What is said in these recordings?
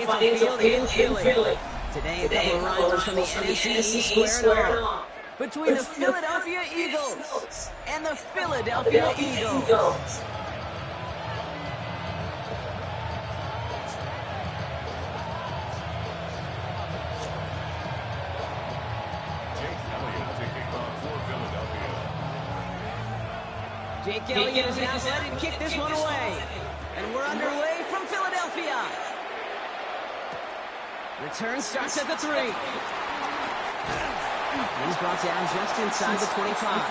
Financial Field in Philly. Today, a couple of rivals from the NFC squaring off between the Philadelphia Eagles and the Philadelphia Eagles. Jake Elliott is now ready to kick this one away. And we're underway from Philadelphia. Return starts at the 3. He's brought down just inside the 25.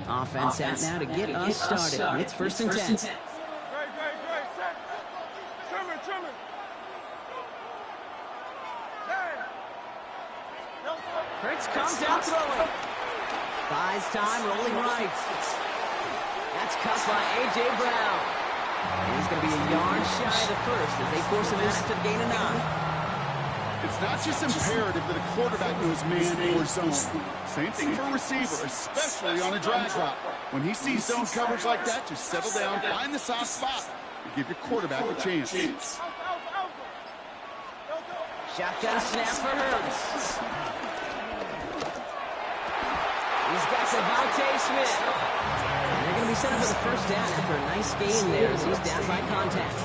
Offense out now to get us started. It's 1st and 10. Hurts comes out throwing. Buys time, rolling right. That's cut by A.J. Brown. He's going to be a yard shy of the first as they force him out after the gain of 9. It's not just imperative that a quarterback knows man or zone. Same thing for a receiver, especially on a drag route. When he sees zone coverage like that, just settle down, find the soft spot, and give your quarterback a chance. Shotgun snap for Hurts. He's got Devontae Smith. They're going to be set up for the first down after a nice gain there as he's down by contact.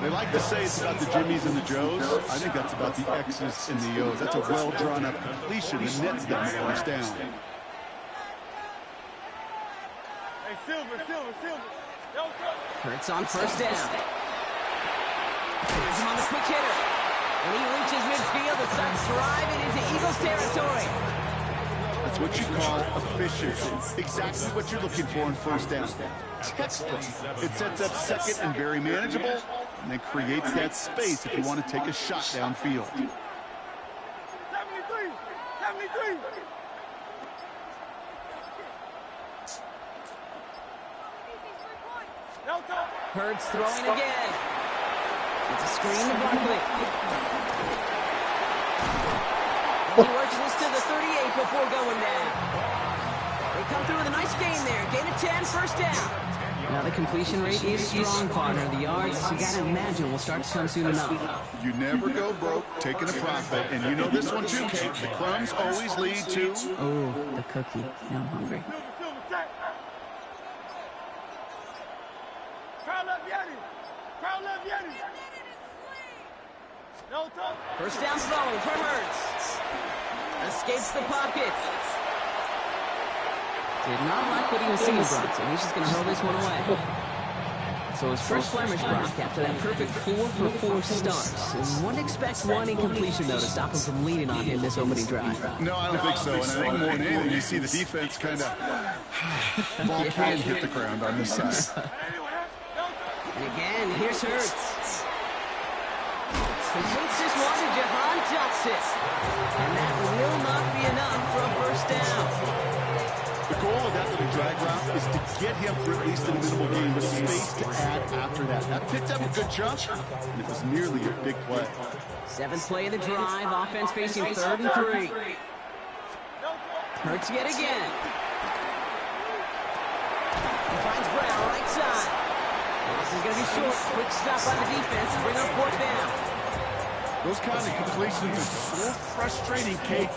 They like to say it's about the Jimmies and the Joes. I think that's about the X's and the O's. That's a well-drawn-up completion that nets them the first down. Hey, Silver. Hurts on first down. He's on the quick hitter. When he reaches midfield, it starts driving into Eagles territory. That's what you call efficiency. Exactly what you're looking for in first down. Textbook. It sets up second and very manageable, and then creates that space if you want to take a shot downfield. 73. Hurts throwing again. It's a screen to Barkley. And he works this to the 38 before going down. They come through with a nice gain there. Gain of 10, first down. Now the completion rate is strong, partner. The yards, you got to imagine, will start to come soon enough. You never go broke taking a profit. And you know this one too, Kate. The crumbs always lead to... Oh, the cookie. Now I'm hungry. First down throwing from Hurts. Escapes the pocket. Did not like what he was seeing, Brock, so he's just going to hurl this one away. So his first blemish, Brock, after that perfect 4-for-4 starts. And wouldn't expect one incompletion, though, to stop him from leaning on him this opening drive. No, I don't think so. And I think more than anything, you see the defense kind of... ball can hit the ground on this side. And again, here's Hurts. Completes this one to Jahan Johnson. And that will not be enough for a first down. The goal of that little drag route is to get him for at least a minimal gain with space to add after that. That picked up a good chunk, and it was nearly a big play. 7th play of the drive, offense facing 3rd and 3. Hurts yet again. He finds Brown right side. And this is going to be short. Quick stop by the defense to bring up 4th down. Those kind of completions are so frustrating, Kate.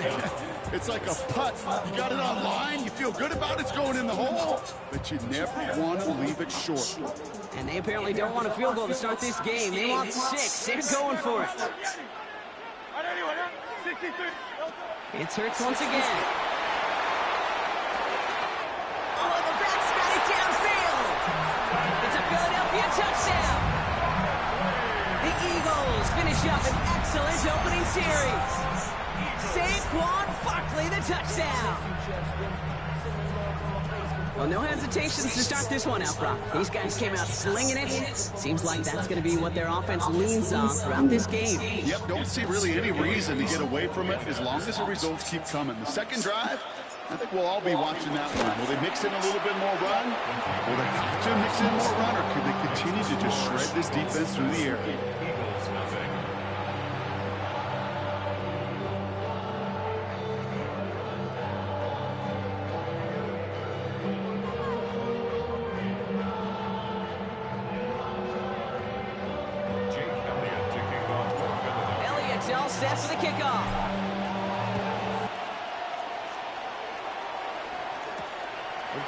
It's like a putt. You got it on line, you feel good about it's going in the hole, but you never want to leave it short. And they apparently don't want a field goal to start this game. They want 6. They're going for it. It's Hurts once again. Oh, the back's got it downfield. It's a Philadelphia touchdown. The Eagles finish up an excellent opening series. Saquon Barkley, the touchdown. Well, no hesitations to start this one out, Brock. These guys came out slinging it. Seems like that's going to be what their offense leans on throughout this game. Yep, don't see really any reason to get away from it as long as the results keep coming. The second drive, I think we'll all be watching that one. Will they mix in a little bit more run? Will they have to mix in more run, or could they continue to just shred this defense through the air? Elliott's all set for the kickoff.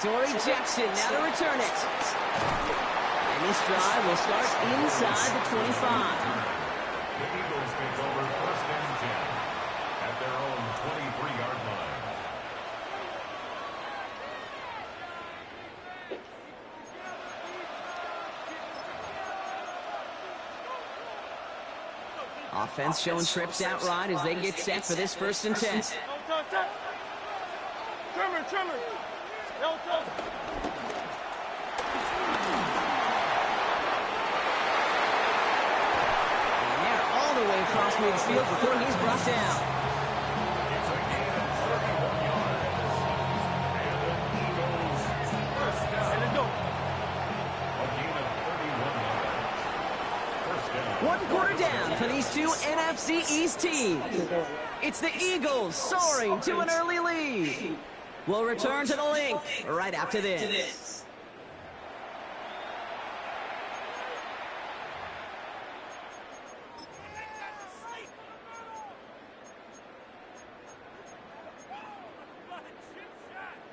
Dory Jackson now to return it. And this drive will start inside the 25. The Eagles take over 1st and 10 at their own 23-yard line. Offense showing trips outright as they get set for this 1st and 10. Trimmer. And they're all the way across midfield before he's brought down. It's a gain of 31 yards. And the Eagles first down. A gain of 31 yards. First down. 1 quarter down for these two NFC East teams. It's the Eagles soaring to an early lead. We'll return to the link right after this.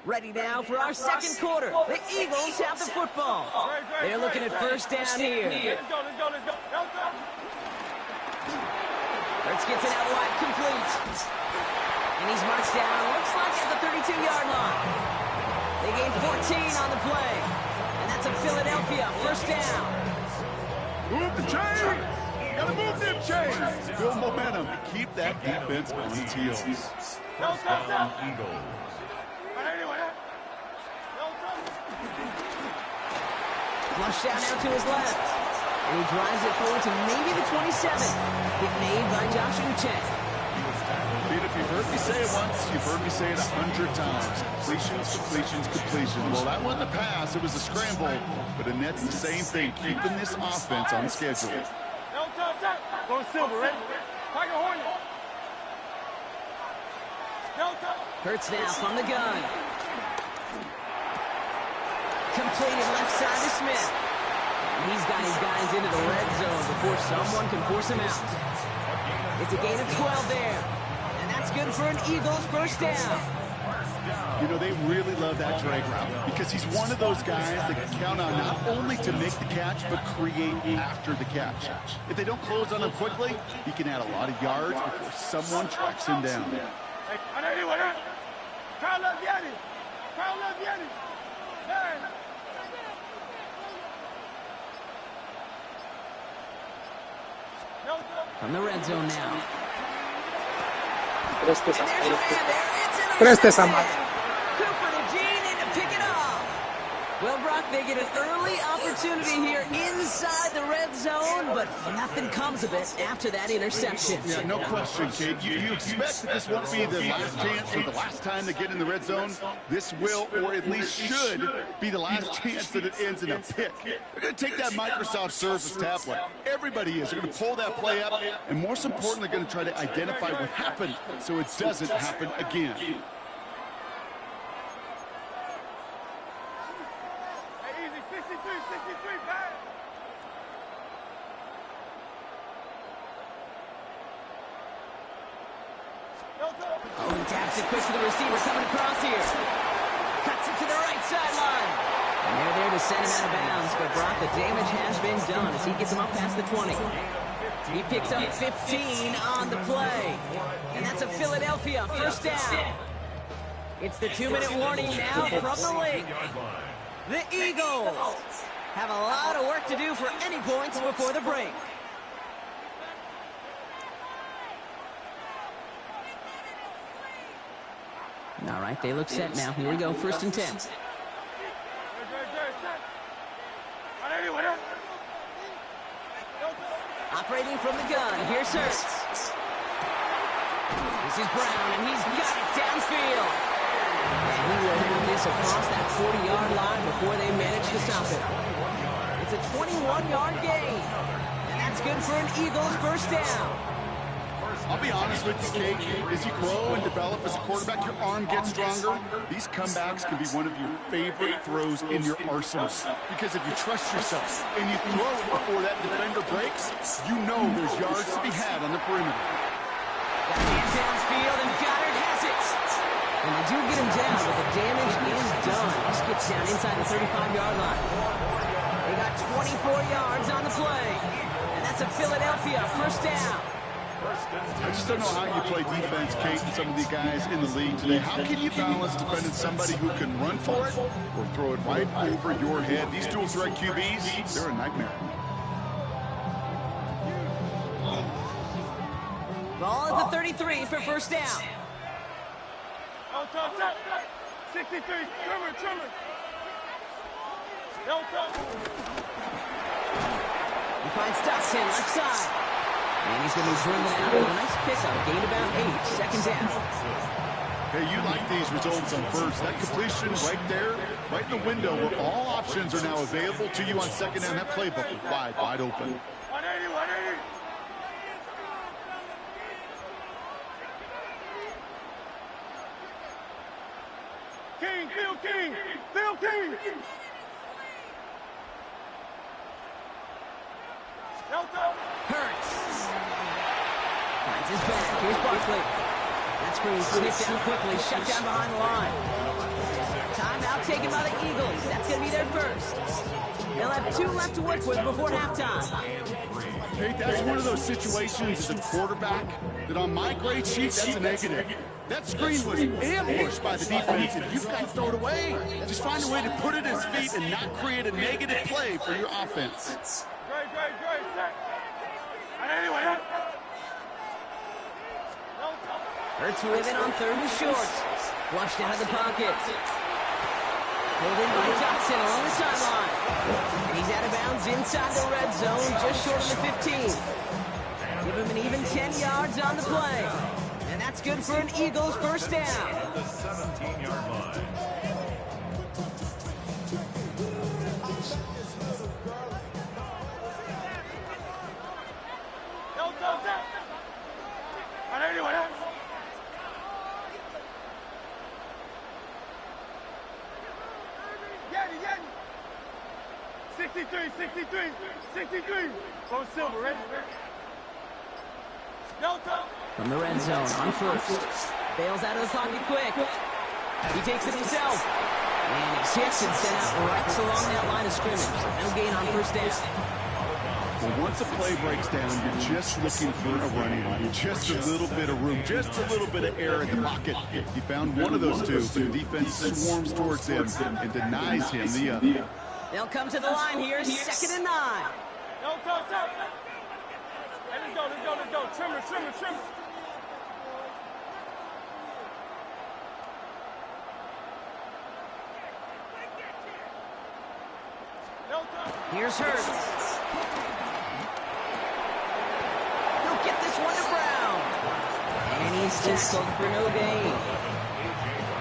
Ready now for our second quarter. The Eagles have the football. They're looking at 1st down here. Let's go. Hurts gets it out wide, complete. And he's marched down, looks like at the 32-yard line. They gain 14 on the play. And that's a Philadelphia 1st down. Move the chains! Gotta move them chains! Build momentum and keep that defense on its heels. First down, Eagles. Flushed out now to his left. And he drives it forward to maybe the 27. Hit made by Josh Uche. Pete, if you've heard me say it once, you've heard me say it 100 times. Completions. Well, that wasn't a pass. It was a scramble. But Annette's the same thing, keeping this offense on schedule. Go Silver, ready? Tiger Hornet. Hurts now from the gun. Completed left side to Smith. And he's got his guys into the red zone before someone can force him out. It's a gain of 12 there. And that's good for an Eagles 1st down. You know, they really love that drag route because he's one of those guys that can count on not only to make the catch, but create after the catch. If they don't close on him quickly, he can add a lot of yards before someone tracks him down. From the red zone now. Preste esa madre. Cooper to Gene in to pick it off. Well, Brock, they get an early opportunity here inside the red zone, but nothing comes of it after that interception. Yeah, no question, Kate. You expect that this won't be the last chance or the last time they get in the red zone. This will, or at least should, be the last chance that it ends in a pick. They're going to take that Microsoft Surface tablet. Everybody is. They're going to pull that play up, and most importantly, they're going to try to identify what happened so it doesn't happen again. Oh, he taps it quick to the receiver coming across here. Cuts it to the right sideline. And they're there to send him out of bounds, but Brock, the damage has been done as he gets him up past the 20. He picks up 15 on the play. And that's a Philadelphia 1st down. It's the 2-minute warning now from the lake. The Eagles have a lot of work to do for any points before the break. All right, they look set now. Here we go, 1st and 10. Operating from the gun, here's Hurts. This is Brown, and he's got it downfield. And he will have this across that 40-yard line before they manage to stop it. It's a 21-yard gain. And that's good for an Eagles first down. I'll be honest with you, Kate. As you grow and develop as a quarterback, your arm gets stronger. These comebacks can be one of your favorite throws in your arsenal. Because if you trust yourself and you throw it before that defender breaks, you know there's yards to be had on the perimeter. Got hands downfield, and Goddard has it. And they do get him down, but the damage is done. This gets down inside the 35-yard line. They got 24 yards on the play. And that's a Philadelphia first down. I just don't know how you play defense, Kate, and some of the guys in the league today. How can you balance defending somebody who can run for it or throw it right over your head? These dual threat QBs, they're a nightmare. Ball at the 33 for first down. Out top. 63. Trimmer. Out top. He finds Dotson left side. And he's going to be driven out with a nice pickup. Gain about 8. Second down. Hey, you like these results on first. That completion right there, right in the window where all options are now available to you on second down. That playbook is wide open. 180. Phil King. Hurts. Finds his back. Here's Barkley. That screen sniffed down quickly. Shut down behind the line. Timeout taken by the Eagles. That's going to be their first. They'll have 2 left to work with before halftime. Kate, that's one of those situations as a quarterback that on my grade sheet, that's a negative. That screen was ambushed by the defense, and you've got to throw it away. Just find a way to put it at his feet and not create a negative play for your offense. Great. Hurts with it on 3rd and short. Flushed out of the pocket. Pulled in by Dotson along the sideline. And he's out of bounds inside the red zone, just short of the 15. Give him an even 10 yards on the play. And that's good for an Eagles first down. At the 17-yard line. Yanni. 63. Go silver, ready? From the red zone on first. Bails out of the pocket quick. He takes it himself. And he's hit and sent out right along that line of scrimmage. No gain on first down. Well, once a play breaks down, you're just looking for a running one. Just a little bit of room, just a little bit of air in the pocket. He found one of those two, but the defense swarms towards him and denies him the other. They'll come to the line here, 2nd and 9. Top. Hey, let's go. Trimmer. Here's Hurts. He'll get this one to Brown. And he's tackled for no gain.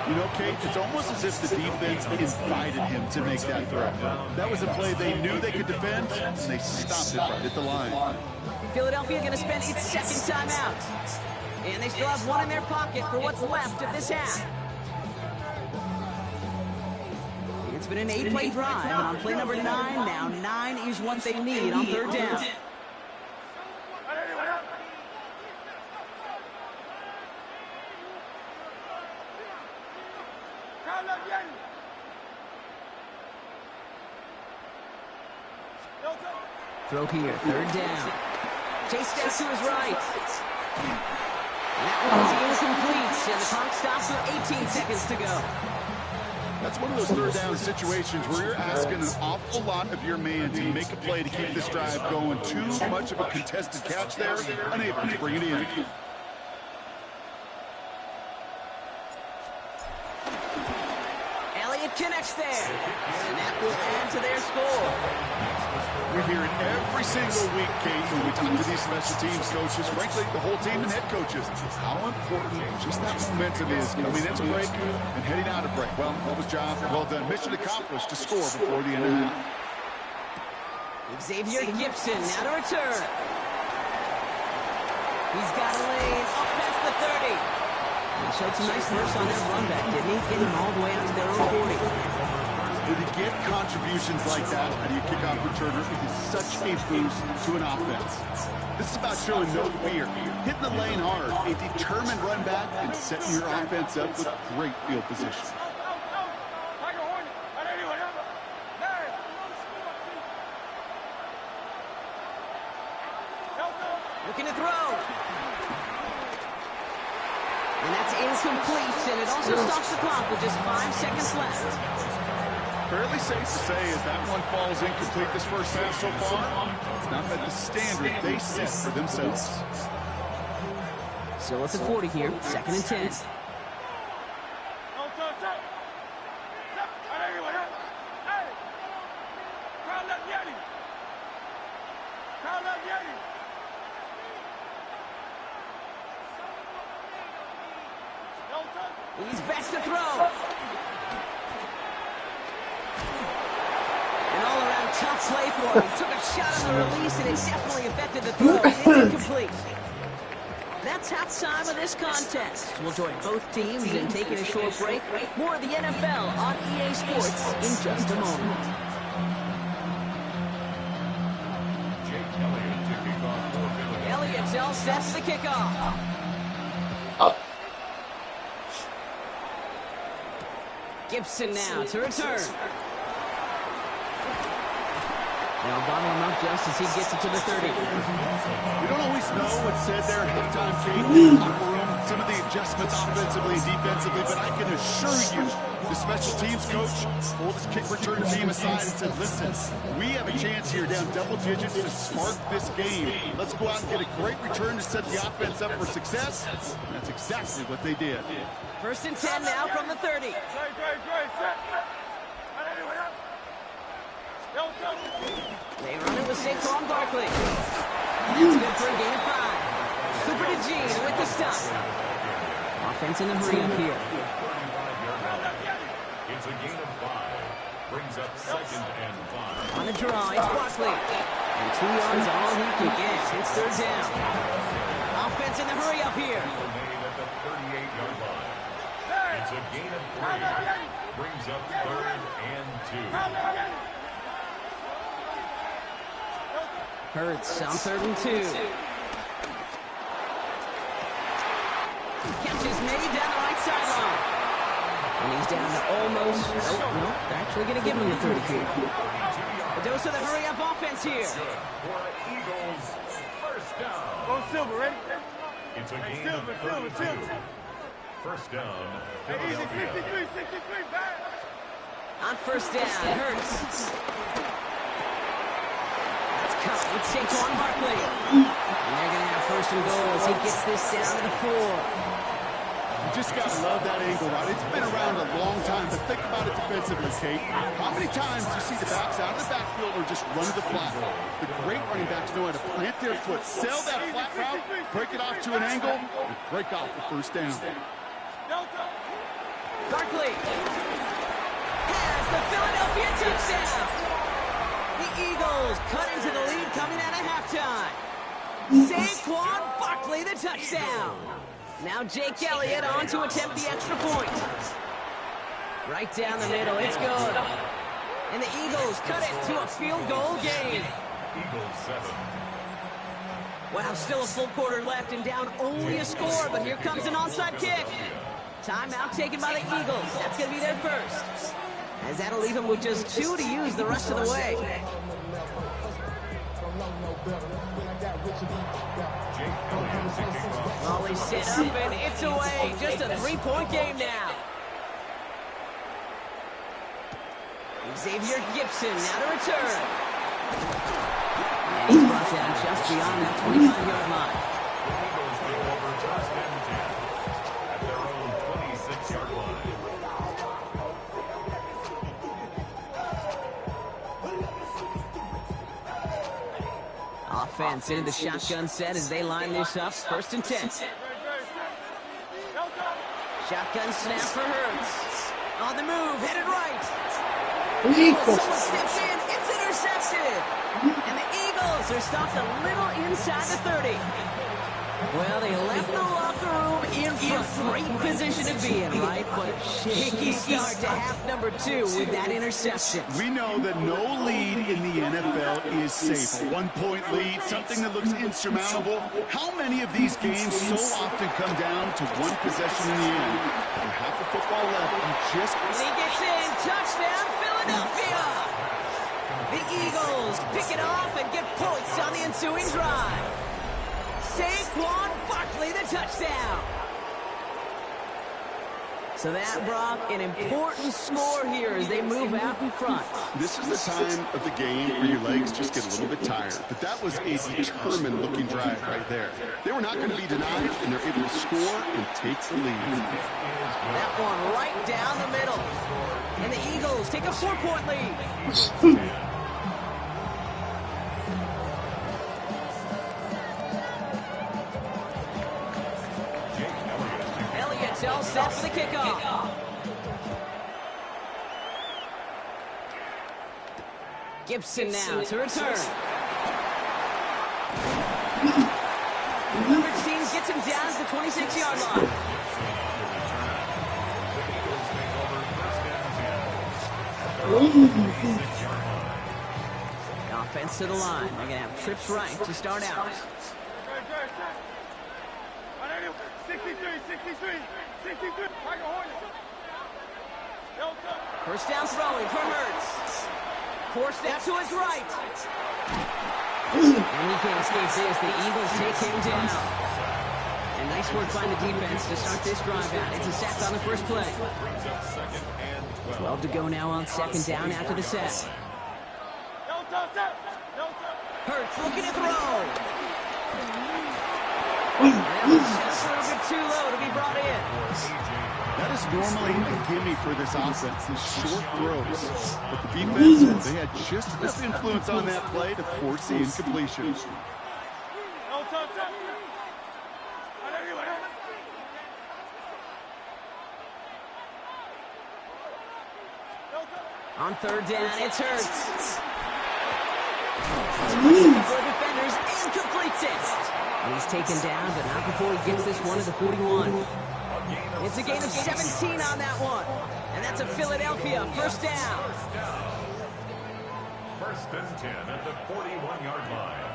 You know, Kate, it's almost as if the defense invited him to make that throw. That was a play they knew they could defend, and they stopped it right at the line. Philadelphia going to spend its second timeout. And they still have one in their pocket for what's left of this half. It's been an 8-play drive, and on play number 9 now, 9 is what they need on 3rd down. Throw here, 3rd down. Chase steps to his right. And that one's incomplete, and the clock stops with 18 seconds to go. That's one of those 3rd down situations where you're asking an awful lot of your man to make a play to keep this drive going. Too much of a contested catch there, unable to bring it in. Elliott connects there, and that will add to their score. We hear it every single week, Kate, when we talk to these special teams coaches, frankly, the whole team and head coaches, how important just that momentum is coming into break and heading out of break. Well, that was job well done. Mission accomplished to score before the end of the half. Xavier Gibson now to return. He's got a lane up past the 30. He showed some nice burst on that run back, didn't he? Getting them all the way out to their own 40. When you get contributions like that out of your kickoff returner, it is such a boost to an offense. This is about showing no fear, hitting the lane hard, a determined run back, and setting your offense up with great field position. Looking to throw. And that's incomplete, and it also stops the clock with just 5 seconds left. Fairly safe to say as that one falls incomplete this first half so far, it's not met the standard they set for themselves. Still at the 40 here, 2nd and 10. He's back to throw. An all-around tough play for him. He took a shot on the release, and it definitely affected the throw. It's incomplete. That's halftime of this contest. We'll join both teams in taking a short break. More of the NFL on EA Sports in just a moment. Elliott's all set for the kickoff. Gibson now to return. They'll bottle him up just as he gets it to the 30. We don't always know what's said there at halftime, Kate, in the locker room, some of the adjustments offensively and defensively, but I can assure you the special teams coach pulled his kick return team aside and said, listen, we have a chance here down double digits to spark this game. Let's go out and get a great return to set the offense up for success. And that's exactly what they did. 1st and 10 now from the 30. They run it with Saquon Barkley. That's good for a gain of 5. Cooper to Gene with the stop. Offense in the hurry up here. It's a gain of 5. Brings up 2nd and 5. On the draw, it's Barkley. And 2 yards all he can get. It's 3rd down. Offense in the hurry up here. Made at the 38-yard line. It's a gain of 3. Brings up 3rd and 2. Hurts on 3rd and 2. Catch is made down the right sideline. And he's down to almost, no, they're actually going to give him the 30 here. A dose of the hurry-up offense here. Good for Eagles. First down. Go Silver, ready? It's a gain of 32. First down, Philadelphia. 63, back. On 1st down, Hurts. With Saquon Barkley. And they're going to have 1st and goal as he gets this down to the 4. You just got to love that angle, right? It's been around a long time, but think about it defensively, Kate. How many times do you see the backs out of the backfield or just run to the flat? The great running backs know how to plant their foot, sell that flat route, break it off to an angle, and break off the 1st down. Barkley has the Philadelphia touchdown. The Eagles cut into the lead coming out of halftime. Saquon Barkley, the touchdown. Now Jake Elliott on to attempt the extra point. Right down the middle, it's good. And the Eagles cut it to a field goal game. Eagles 7. Wow, still a full quarter left and down only a score, but here comes an onside kick. Timeout taken by the Eagles. That's going to be their first. As that'll leave them with just 2 to use the rest of the way. Volley set up and it's away. Just a 3-point game now. Xavier Gibson now to return. And he's brought down just beyond that 25-yard line. Eagles go over 1st and 10 at their own 26-yard line. Offense into the shotgun set as they line this up. 1st and 10. Shotgun snap for Hurts. On the move, headed right. Someone steps in. It's intercepted. And the Eagles are stopped a little inside the 30. Well, they left the locker room in front. Great position to be in, right? But a shaky start to half number 2 with that interception. We know that no lead in the NFL is safe. A 1-point lead, something that looks insurmountable. How many of these games so often come down to one possession in the end? And half the football left, and just... And he gets in. Touchdown, Philadelphia! The Eagles pick it off and get points on the ensuing drive. Saquon Barkley, the touchdown. So that, Brock, an important score here as they move out in front. This is the time of the game where your legs just get a little bit tired. But that was a determined-looking drive right there. They were not going to be denied, and they're able to score and take the lead. That one right down the middle. And the Eagles take a 4-point lead. All set for the kickoff. Gibson now to return. Number 16 gets him down to the 26-yard line. Offense to the line. They're going to have trips right to start out. 63. First down throwing for Hurts. 4 steps to his right. And he can't escape this. The Eagles take him down. And nice work by the defense to start this drive out. It's a sack on the first play. 12 to go now on 2nd down after the set. Hurts looking to throw. That was just a little bit too low to be brought in. That is normally a gimme for this offense, these short throws. But the defense, they had just enough influence on that play to force the incompletion. On 3rd down, it's Hurts. Splits a couple of defenders and completes it. And he's taken down, but not before he gets this one to the 41. It's a gain of 17 on that one. And that's a Philadelphia 1st down. 1st and 10 at the 41-yard line.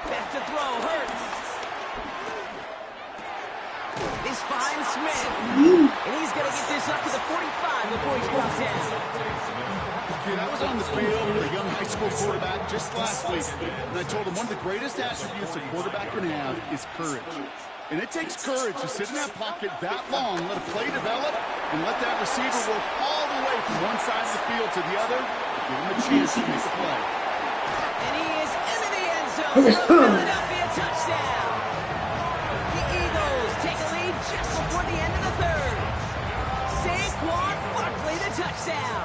Back to throw, Hurts. This finds Smith. And he's going to get this up to the 45 before he's brought down. Kid, I was on the field with a young high school quarterback just last week, and I told him one of the greatest attributes a quarterback can have is courage. And it takes courage to sit in that pocket that long, let a play develop, and let that receiver work all the way from one side of the field to the other, give him a chance to make a play. And he is into the end zone for a Philadelphia touchdown. The Eagles take a lead just before the end of the 3rd. Saquon Barkley, the touchdown.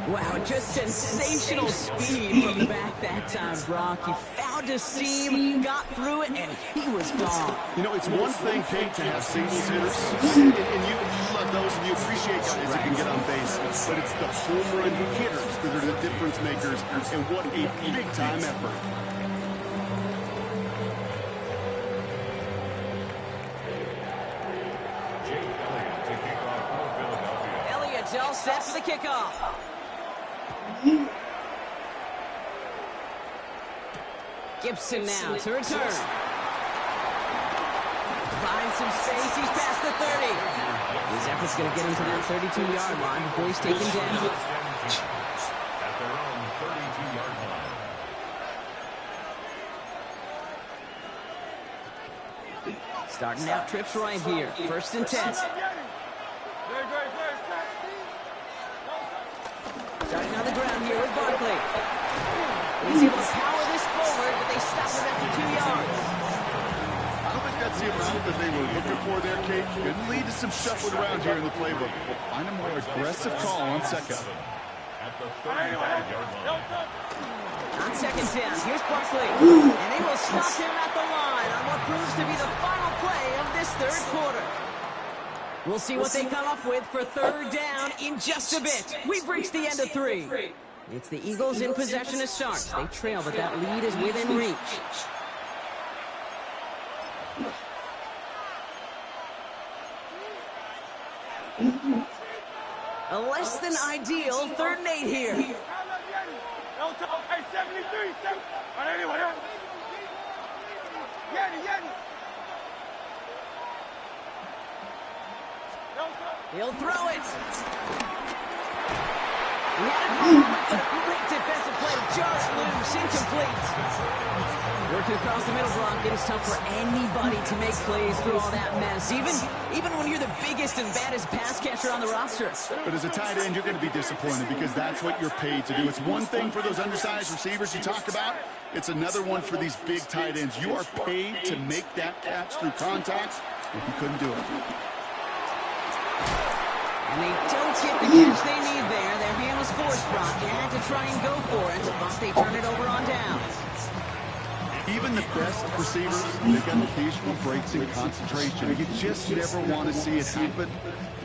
Wow, just sensational speed from the back that time, Brock. He found a seam, got through it, and he was gone. You know, it's one thing, Kate, to have singles hitters, and you love those, and you appreciate guys that can get on base, but it's the home run hitters that are the difference makers, and what a big-time effort. Elliott's all set for the kickoff. Gibson now to return. Finds some space. He's past the 30. His effort's going to get him to that 32-yard line before he's taken down. At their own 32-yard line. Starting out trips right here. 1st and 10. Starting on the ground here with Barkley. He's able to power this forward, but they stop him after 2 yards. I don't think that's the amount that they were looking for there, Kate. Could lead to some shuffling around here in the playbook. Find a more aggressive call on second. On second down, here's Barkley. And they will stop him at the line on what proves to be the final play of this third quarter. We'll see what they come up with for third down in just a bit. We've reached the end of 3. It's the Eagles in possession to start. They trail, but that lead is within reach. A less than ideal 3rd and 8 here. Hey, 73. He'll throw it. He had it, but a great defensive play to jar it loose, incomplete. Working across the middle block, it is tough for anybody to make plays through all that mess, even when you're the biggest and baddest pass catcher on the roster. But as a tight end, you're going to be disappointed because that's what you're paid to do. It's one thing for those undersized receivers you talk about. It's another one for these big tight ends. You are paid to make that catch through contact, and you couldn't do it. And they don't get the catch they need there. Their hand was forced, Brock. They had to try and go for it, but they turn it over on downs. Even the best receivers, they've got occasional breaks in concentration. You just never want to see it happen.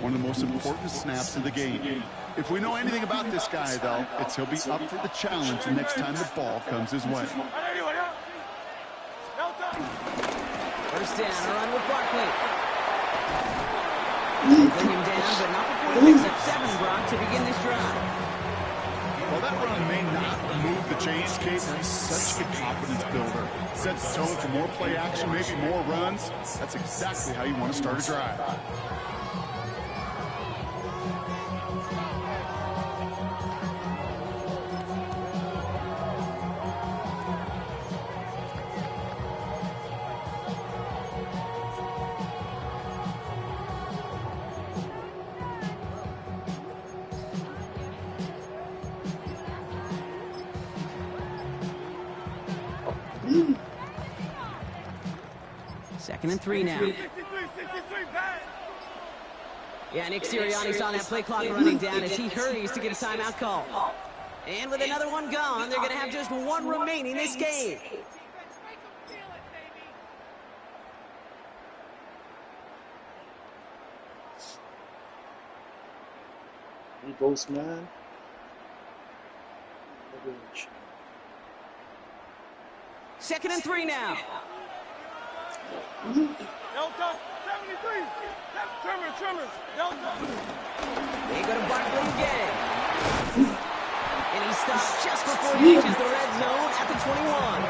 One of the most important snaps of the game. If we know anything about this guy, though, it's he'll be up for the challenge the next time the ball comes his way. First down, a run with Barkley. Bring him down, but not before he picks up 7, Brock, to begin this drive. Well, that run may not move the chains, Kate, but he's such a good confidence builder. Sets the tone for more play action, maybe more runs. That's exactly how you want to start a drive. Second and 3 now. Yeah, Nick Sirianni saw that play clock running down as he hurries to get a timeout call. And with another one gone, they're going to have just 1 remaining this game. Eagles, man. Second and 3 now. Delta, 73. Tremors. Delta. They go to Barkley again. And he stops just before he reaches the red zone at the 21.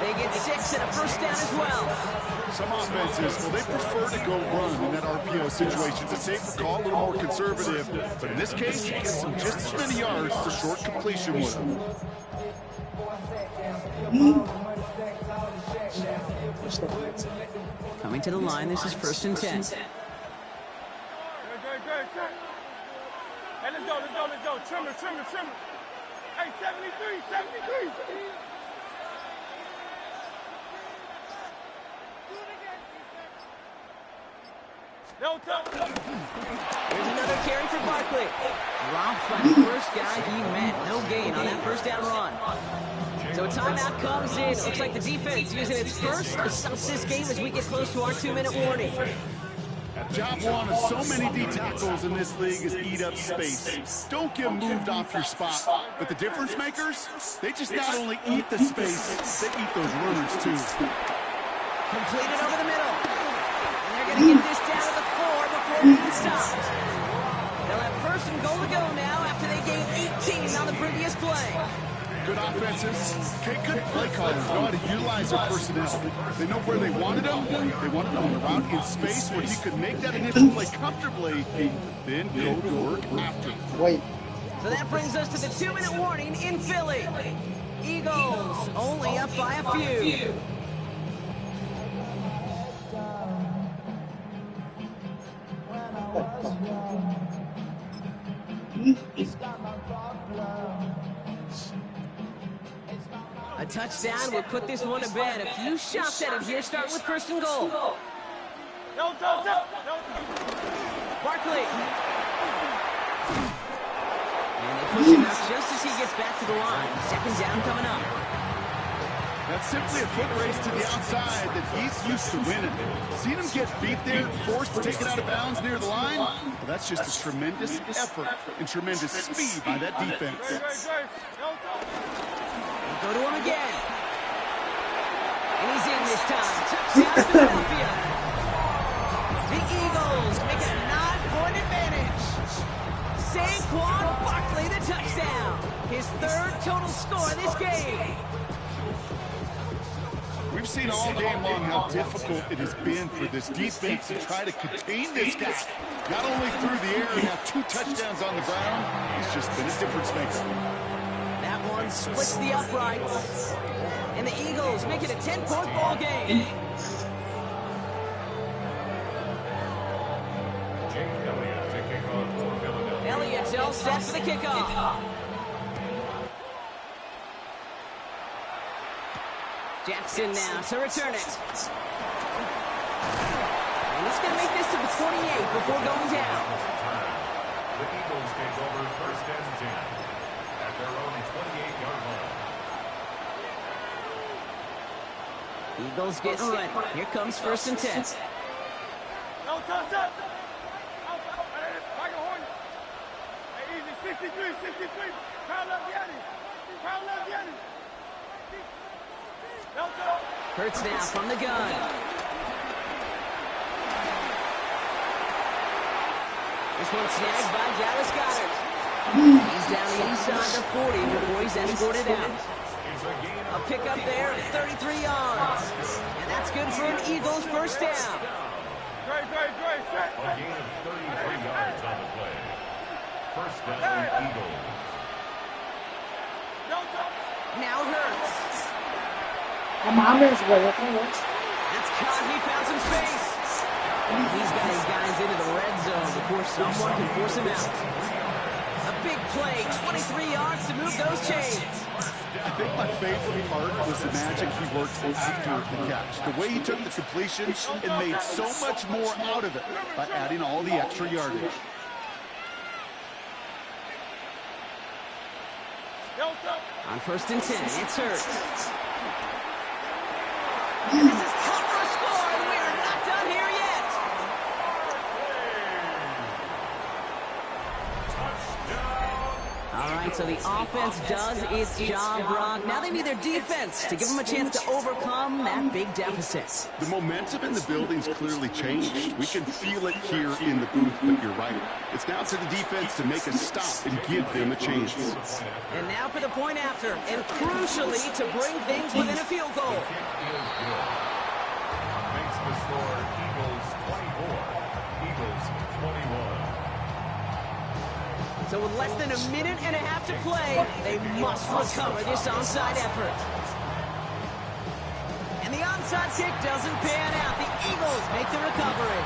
They get 6 and a first down as well. Some offenses, well, they prefer to go run in that RPO situation. It's a safer call, a little more conservative. But in this case, he gets them just as many yards as a short completion would have. Coming to the line, this is 1st and 10. Good. Hey, let's go. Trimmer. Hey, 73. Delta. Here's another carry for Barkley. Dropped by the first guy he met. No gain on that first down run. So a timeout comes in. Looks like the defense using its first to stop this game as we get close to our 2-minute warning. Job one of so many D tackles in this league is eat up space. Don't get moved off your spot. But the difference makers, they just not only eat the space, they eat those runners too. Completed over the middle. And they're going to get this down to the 4 before being stopped. They'll have 1st and goal to go now after they gained 18 on the previous play. Good offenses, good play callers know how to utilize their personnel. They know where they wanted them. They wanted them on the route in space where you could make that initial play comfortably, then go to work after. Wait. So that brings us to the 2-minute warning in Philly. Eagles only up by a few. A touchdown will put this one to bed. A few shots at it here, start with 1st and goal. Delta. Barkley. And they push him out just as he gets back to the line. Second down coming up. That's simply a foot race to the outside that he's used to winning. Seen him get beat there, forced to take it out of bounds near the line? Well, that's just a tremendous effort and tremendous speed by that defense. They go to him again. And he's in this time. Touchdown, Philadelphia. The Eagles make it a 9-point advantage. Saquon Barkley, the touchdown. His third total score in this game. We've seen all game long how difficult it has been for this defense to try to contain this guy. Not only through the air, now 2 touchdowns on the ground. He's just been a difference maker. That one splits the uprights. And the Eagles make it a 10-point ball game. Elliott all set for the kickoff. Jackson now to return it. And he's going to make this to the 28 before going down. The Eagles take over first and 10 at their own 28-yard line. Eagles getting ready. Here comes first and 10. No touch up. Hey, easy, 63. Pound up Yanni. Hurts now from the gun. This one snagged by Dallas Goedert. He's down the inside the 40 before he's escorted out. A pickup there of 33 yards. And that's good for an Eagles first down. Great. A gain of 33 yards on the play. First down, Eagles. Now Hurts. My mom is with it. That's caught. He found some space. He's got his guys into the red zone before someone can force him out. A big play, 23 yards to move those chains. I think my favorite part was the magic he worked after the catch. The way he took the completion and made so much more out of it by adding all the extra yardage. On first and 10, it's Hurts. This is caught for a score, and we are not done here yet. All right, so the offense does its job, Brock. Now they need their defense to give them a chance to overcome that big deficit. The momentum in the building's clearly changed. We can feel it here in the booth, but you're right. It's now to the defense to make a stop and give them a chance. And now for the point after, and crucially to bring things within a field goal. Makes the score Eagles 24, Eagles 21. So with less than a minute and a half to play, they must recover this onside effort. And the onside kick doesn't pan out. The Eagles make the recovery.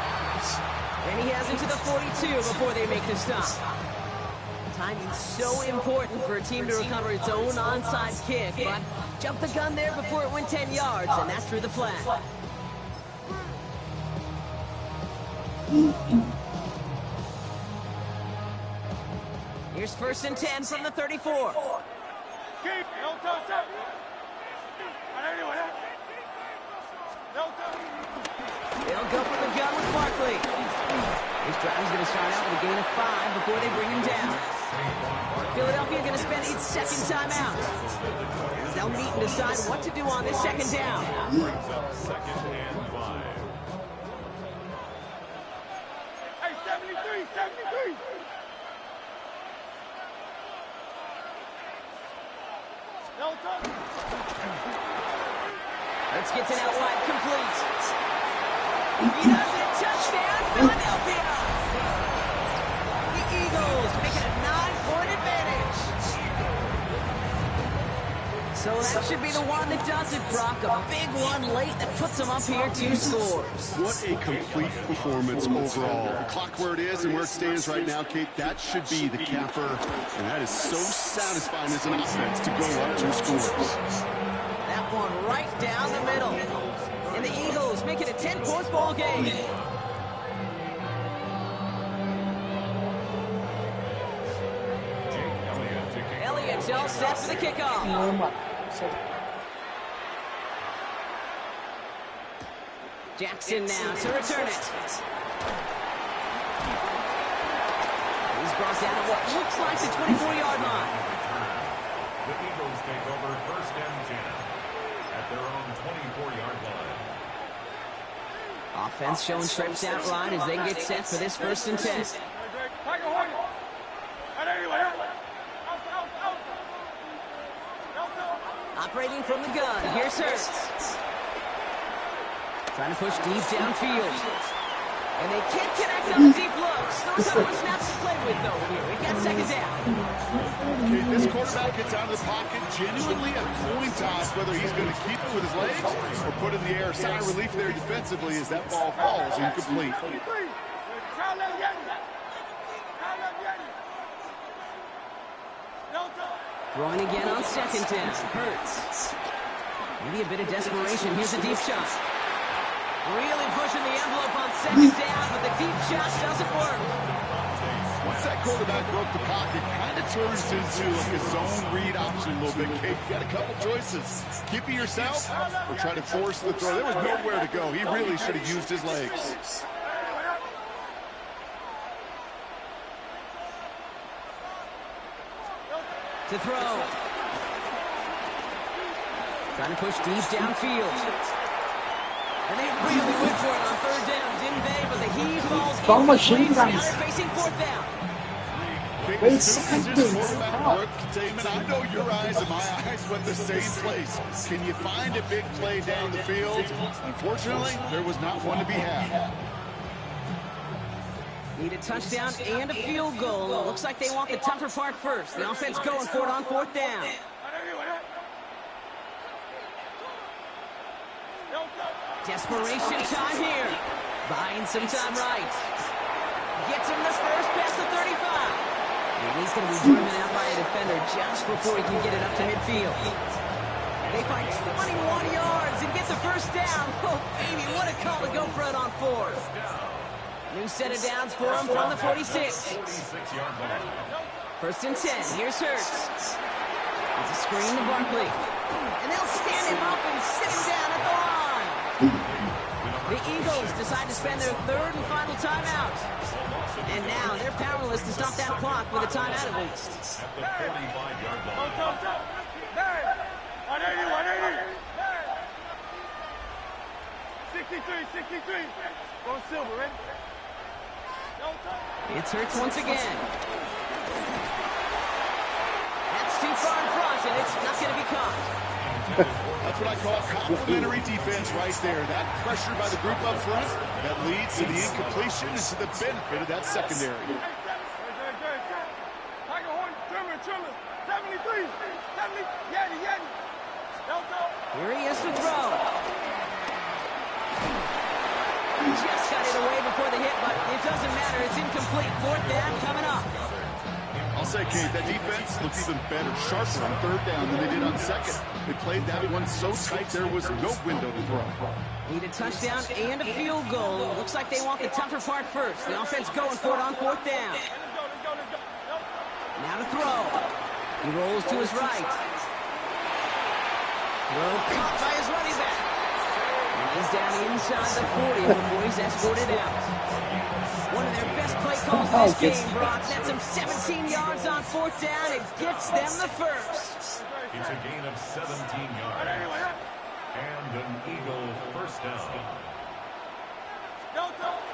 And he has into the 42 before they make the stop. Timing's so important for a team to recover its own onside kick, but jumped the gun there before it went 10 yards, and that threw the flag. Here's first and 10 from the 34. They'll go for the gun with Barkley. This drive is going to start out with a gain of 5 before they bring him down. Philadelphia going to spend its second timeout. As they'll meet and decide what to do on this second down. Brings up second and 5. Hey, 73. No touch. Let's get an out wide complete. He does it. Touchdown, Philadelphia. The Eagles make it a 9-point advantage. So that should be the one that does it, Brock. A big one late that puts them up here 2 scores. What a complete performance overall. The clock where it is and where it stands right now, Kate, that should be the capper. And that is so satisfying as an offense to go up 2 scores. That one right down the middle. And the Eagles make it a 10-point ball game. It's all set for the kickoff. มือหมด Jackson now to return it. He's brought down at what looks like the 24-yard line. The Eagles take over 1st and 10 at their own 24-yard line. Offense showing strips out right as they get set for this 1st and 10. Operating from the gun, here's Hurts. Trying to push deep downfield. And they can't connect on the deep look. Still a couple of snaps to play with, though, here. We've got 2nd down. Okay, this quarterback gets out of the pocket. Genuinely a coin toss whether he's going to keep it with his legs or put it in the air. Sign of relief there defensively as that ball falls incomplete. Throwing again on 2nd down. Hurts. Maybe a bit of desperation. Here's a deep shot. Really pushing the envelope on 2nd down, but the deep shot doesn't work. Once that quarterback broke the pocket, kind of turns into like a zone read option a little bit. Kate, you got a couple choices. Keep it yourself or try to force the throw. There was nowhere to go. He really should have used his legs. To throw. Trying to push deep downfield. And they really went for it on 3rd down, didn't they? But the heave falls incomplete. Now they're facing 4th down. Okay, as soon as this quarterback broke containment, I know your eyes and my eyes went the same place. Can you find a big play down the field? Unfortunately, there was not one to be had. Need a touchdown and a field goal. Looks like they want the tougher part first. The offense going for it on 4th down. Desperation time here. Buying some time right. Gets him the first past the 35. And he's going to be driven out by a defender just before he can get it up to midfield. They find 21 yards and get the 1st down. Oh, baby, what a call to go for it on 4th. New set of downs for him from the 46. 1st and 10. Here's Hurts. It's a screen to Barkley. And they'll stand him up and sit him down at the line. The Eagles decide to spend their 3rd and final timeout. And now they're powerless to stop that clock with a timeout at least. At the 45-yard line. 63. Go silver, ready? It's Hurts once again. That's too far in front, and it's not going to be caught. That's what I call complementary defense right there. That pressure by the group up front, that leads to the incompletion and to the benefit of that secondary. 73. Here he is to throw. Just got it away before the hit, but it doesn't matter. It's incomplete. 4th down coming up. I'll say, Kate, that defense looked even better, sharper on 3rd down than they did on 2nd. They played that one so tight there was no window to throw. Need a touchdown and a field goal. Looks like they want the tougher part first. The offense going for it on 4th down. Now to throw. He rolls to his right. Throw caught by his running back. And he's down inside the 40 before he's escorted out. One of their best play calls in this game, Brock. That's him 17 yards on 4th down. It gets them the first. It's a gain of 17 yards. And an Eagle 1st down.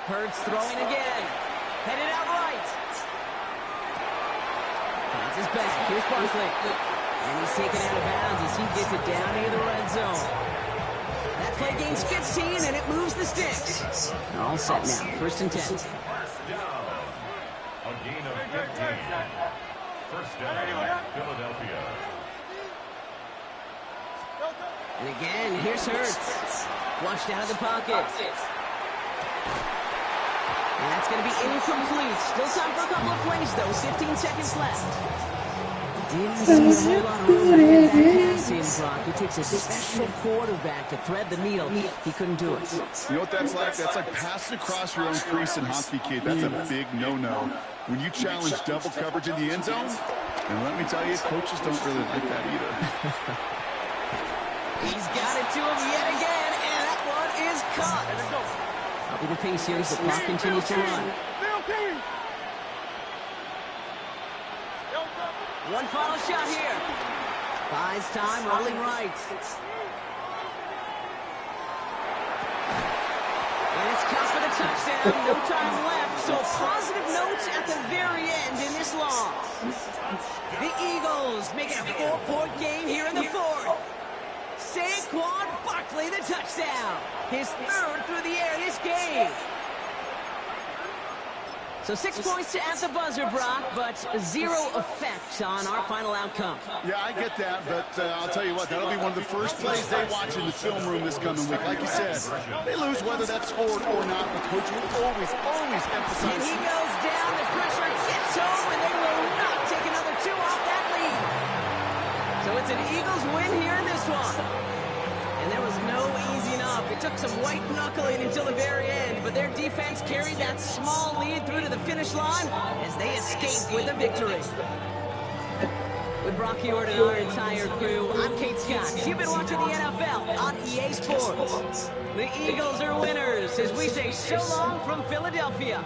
Hurts throwing again. Headed out right. Finds his back. Here's Barkley. And he's taken out of bounds as he gets it down near the red zone. That play gains 15, and it moves the sticks. All set now. 1st and 10. First down. A gain of 15. 1st down, Philadelphia. And again, here's Hurts. Flushed out of the pocket. And that's going to be incomplete. Still time for a couple of plays, though. 15 seconds left. Didn't see a whole lot of room to fit that pass in, Brock. It takes a special quarterback to thread the needle. He couldn't do it. You know what that's like? That's like passing across your own crease in hockey, kid. That's a big no-no. When you challenge double coverage in the end zone, And let me tell you, coaches don't really like that either. He's got it to him yet again, and that one is caught. Upping the pace here as the clock continues to run. One final shot here. Buys time, rolling right. And it's caught for the touchdown. No time left, so positive notes at the very end in this loss. The Eagles make it a 4-point game here in the fourth. Saquon Barkley, the touchdown. His third through the air this game. So 6 points at the buzzer, Brock, but 0 effect on our final outcome. Yeah, I get that, but I'll tell you what, that'll be one of the first plays they watch in the film room this coming week. Like you said, they lose whether that's scored or not. The coach will always emphasize. And he goes down, the pressure gets home, and they will not take another 2 off that lead. So it's an Eagles win here in this one. And there was no easing up. It took some white knuckling until the very end, but their defense carried that small lead through to the finish line as they escaped with a victory. With Brock Hewitt and our entire crew, I'm Kate Scott. You've been watching the NFL on EA Sports. The Eagles are winners as we say so long from Philadelphia.